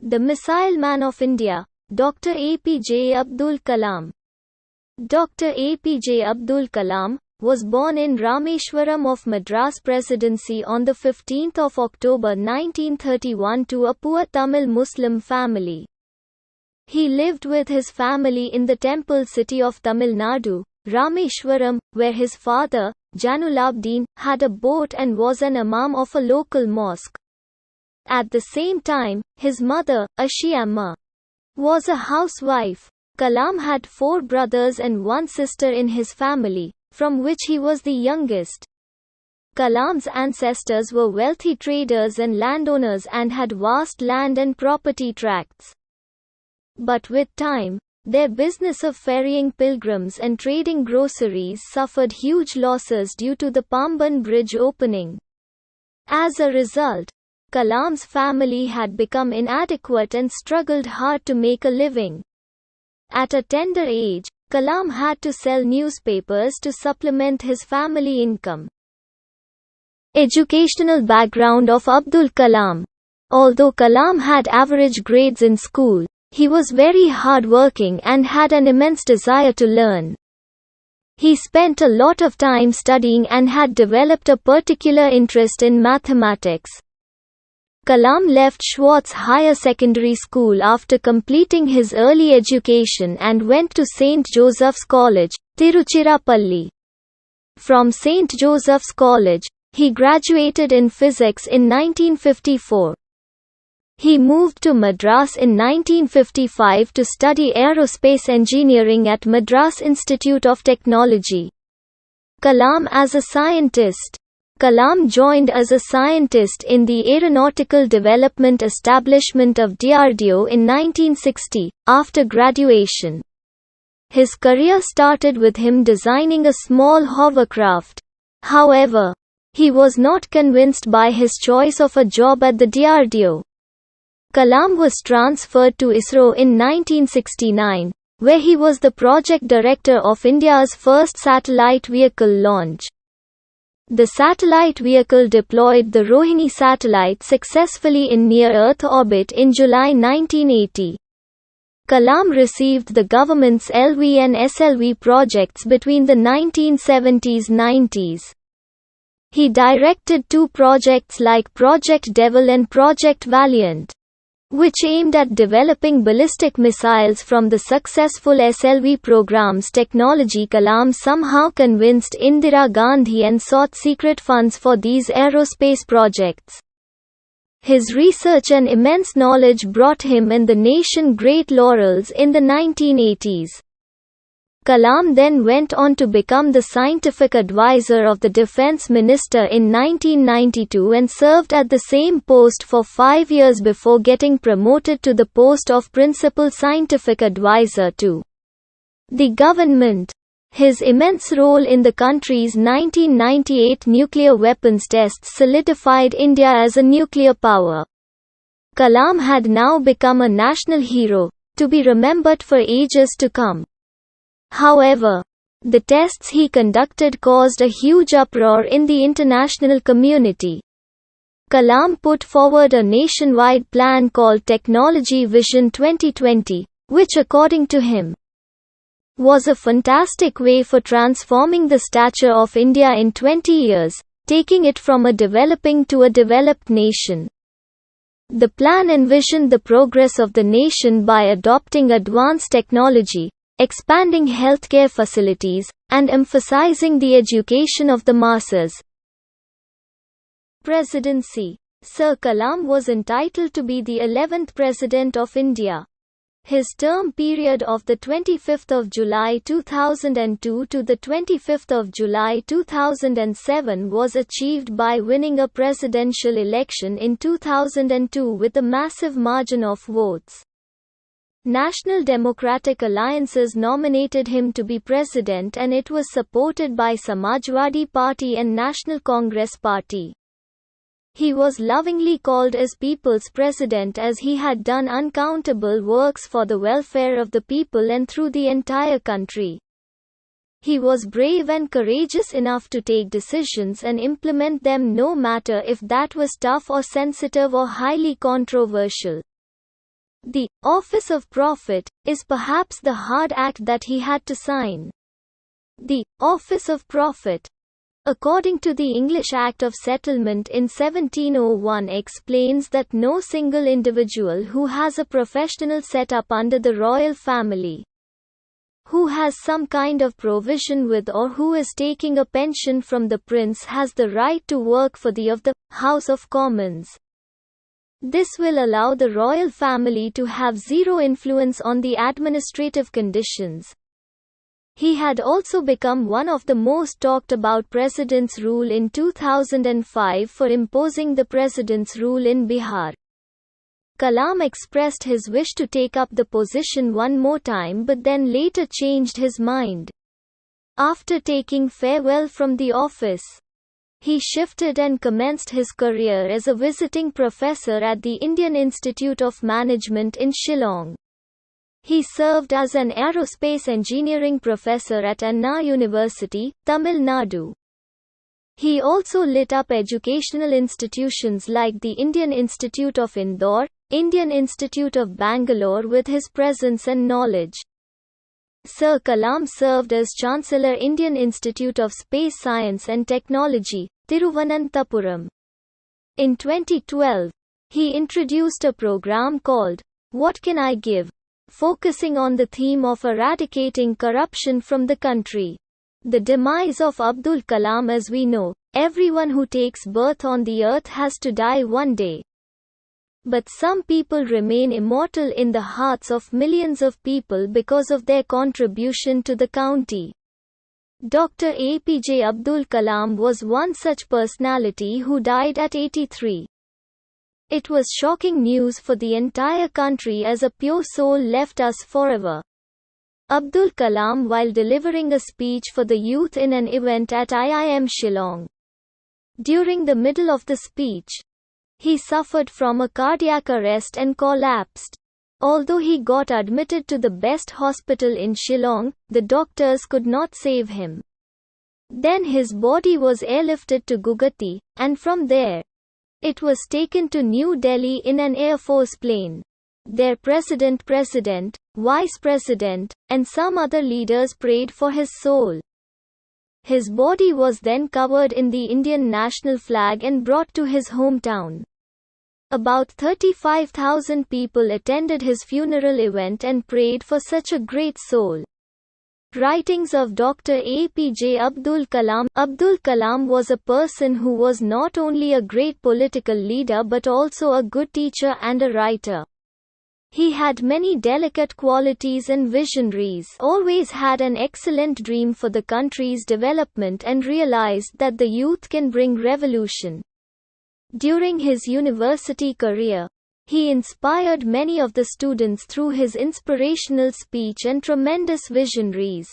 The Missile Man of India, Dr. APJ Abdul Kalam. Dr. APJ Abdul Kalam was born in Rameshwaram of Madras Presidency on 15 October 1931 to a poor Tamil Muslim family. He lived with his family in the temple city of Tamil Nadu, Rameshwaram, where his father, Janulabdin, had a boat and was an imam of a local mosque. At the same time, his mother, Ashiamma, was a housewife. Kalam had 4 brothers and 1 sister in his family, from which he was the youngest. Kalam's ancestors were wealthy traders and landowners and had vast land and property tracts. But with time, their business of ferrying pilgrims and trading groceries suffered huge losses due to the Pamban Bridge opening. As a result, Kalam's family had become inadequate and struggled hard to make a living. At a tender age, Kalam had to sell newspapers to supplement his family income. Educational background of Abdul Kalam. Although Kalam had average grades in school, he was very hardworking and had an immense desire to learn. He spent a lot of time studying and had developed a particular interest in mathematics. Kalam left Schwartz Higher Secondary School after completing his early education and went to St. Joseph's College, Tiruchirappalli. From St. Joseph's College, he graduated in physics in 1954. He moved to Madras in 1955 to study aerospace engineering at Madras Institute of Technology. Kalam as a scientist. Kalam joined as a scientist in the Aeronautical Development Establishment of DRDO in 1960, after graduation. His career started with him designing a small hovercraft. However, he was not convinced by his choice of a job at the DRDO. Kalam was transferred to ISRO in 1969, where he was the project director of India's first satellite vehicle launch. The satellite vehicle deployed the Rohini satellite successfully in near-Earth orbit in July 1980. Kalam received the government's LV and SLV projects between the 1970s-90s. He directed 2 projects like Project Devil and Project Valiant, which aimed at developing ballistic missiles from the successful SLV program's technology. Kalam somehow convinced Indira Gandhi and sought secret funds for these aerospace projects. His research and immense knowledge brought him and the nation great laurels in the 1980s. Kalam then went on to become the scientific advisor of the Defense Minister in 1992 and served at the same post for 5 years before getting promoted to the post of Principal Scientific Advisor to the government. His immense role in the country's 1998 nuclear weapons tests solidified India as a nuclear power. Kalam had now become a national hero, to be remembered for ages to come. However, the tests he conducted caused a huge uproar in the international community. Kalam put forward a nationwide plan called Technology Vision 2020, which according to him, was a fantastic way for transforming the stature of India in 20 years, taking it from a developing to a developed nation. The plan envisioned the progress of the nation by adopting advanced technology, expanding healthcare facilities, and emphasizing the education of the masses. Presidency. Sir Kalam was entitled to be the 11th President of India. His term period of 25 July 2002 to 25 July 2007 was achieved by winning a presidential election in 2002 with a massive margin of votes. National Democratic Alliances nominated him to be president and it was supported by Samajwadi Party and National Congress Party. He was lovingly called as People's President as he had done uncountable works for the welfare of the people and through the entire country. He was brave and courageous enough to take decisions and implement them no matter if that was tough or sensitive or highly controversial. The office of prophet is perhaps the hard act that he had to sign. The office of prophet, according to the English Act of Settlement in 1701, explains that no single individual who has a professional set-up under the royal family, who has some kind of provision with or who is taking a pension from the prince has the right to work for the of the House of Commons. This will allow the royal family to have zero influence on the administrative conditions. He had also become one of the most talked about president's rule in 2005 for imposing the president's rule in Bihar. Kalam expressed his wish to take up the position one more time but then later changed his mind. After taking farewell from the office, he shifted and commenced his career as a visiting professor at the Indian Institute of Management in Shillong. He served as an aerospace engineering professor at Anna University, Tamil Nadu. He also lit up educational institutions like the Indian Institute of Indore, Indian Institute of Bangalore with his presence and knowledge. Sir Kalam served as Chancellor Indian Institute of Space Science and Technology, Thiruvananthapuram. In 2012, he introduced a program called, What Can I Give?, focusing on the theme of eradicating corruption from the country. The demise of Abdul Kalam. As we know, everyone who takes birth on the earth has to die one day. But some people remain immortal in the hearts of millions of people because of their contribution to the country. Dr. APJ Abdul Kalam was one such personality who died at 83. It was shocking news for the entire country as a pure soul left us forever. Abdul Kalam, while delivering a speech for the youth in an event at IIM Shillong, during the middle of the speech, he suffered from a cardiac arrest and collapsed. Although he got admitted to the best hospital in Shillong, the doctors could not save him. Then his body was airlifted to Gugati, and from there, it was taken to New Delhi in an Air Force plane. Their president, vice president, and some other leaders prayed for his soul. His body was then covered in the Indian national flag and brought to his hometown. About 35,000 people attended his funeral event and prayed for such a great soul. Writings of Dr. APJ Abdul Kalam. Abdul Kalam was a person who was not only a great political leader but also a good teacher and a writer. He had many delicate qualities and visionaries, always had an excellent dream for the country's development and realized that the youth can bring revolution. During his university career, he inspired many of the students through his inspirational speech and tremendous visionaries.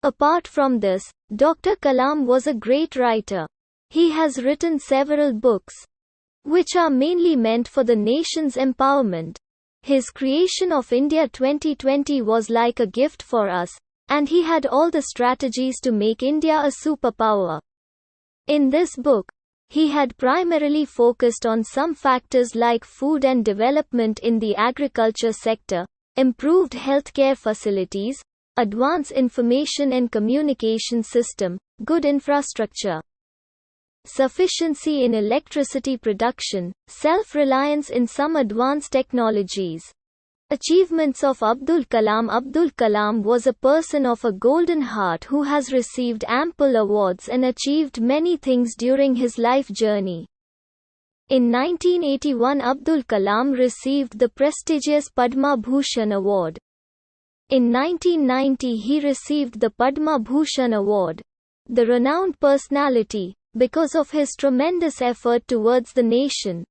Apart from this, Dr. Kalam was a great writer. He has written several books, which are mainly meant for the nation's empowerment. His creation of India 2020 was like a gift for us, and he had all the strategies to make India a superpower. In this book, he had primarily focused on some factors like food and development in the agriculture sector, improved healthcare facilities, advanced information and communication system, good infrastructure, sufficiency in electricity production, self-reliance in some advanced technologies. Achievements of Abdul Kalam. Abdul Kalam was a person of a golden heart who has received ample awards and achieved many things during his life journey. In 1981, Abdul Kalam received the prestigious Padma Bhushan Award. In 1990, he received the Padma Bhushan Award. The renowned personality, because of his tremendous effort towards the nation,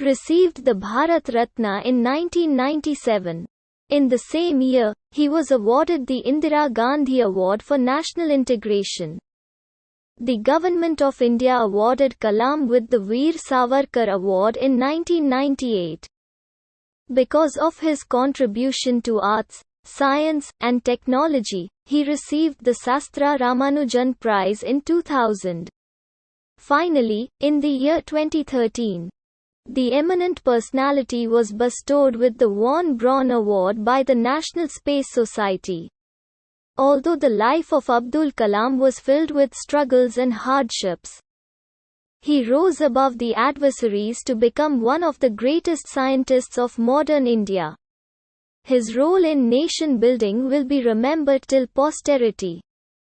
received the Bharat Ratna in 1997. In the same year, he was awarded the Indira Gandhi Award for National Integration. The Government of India awarded Kalam with the Veer Savarkar Award in 1998. Because of his contribution to arts, science, and technology, he received the Sastra Ramanujan Prize in 2000. Finally, in the year 2013, The eminent personality was bestowed with the Von Braun Award by the National Space Society. Although the life of Abdul Kalam was filled with struggles and hardships, he rose above the adversaries to become one of the greatest scientists of modern India. His role in nation building will be remembered till posterity.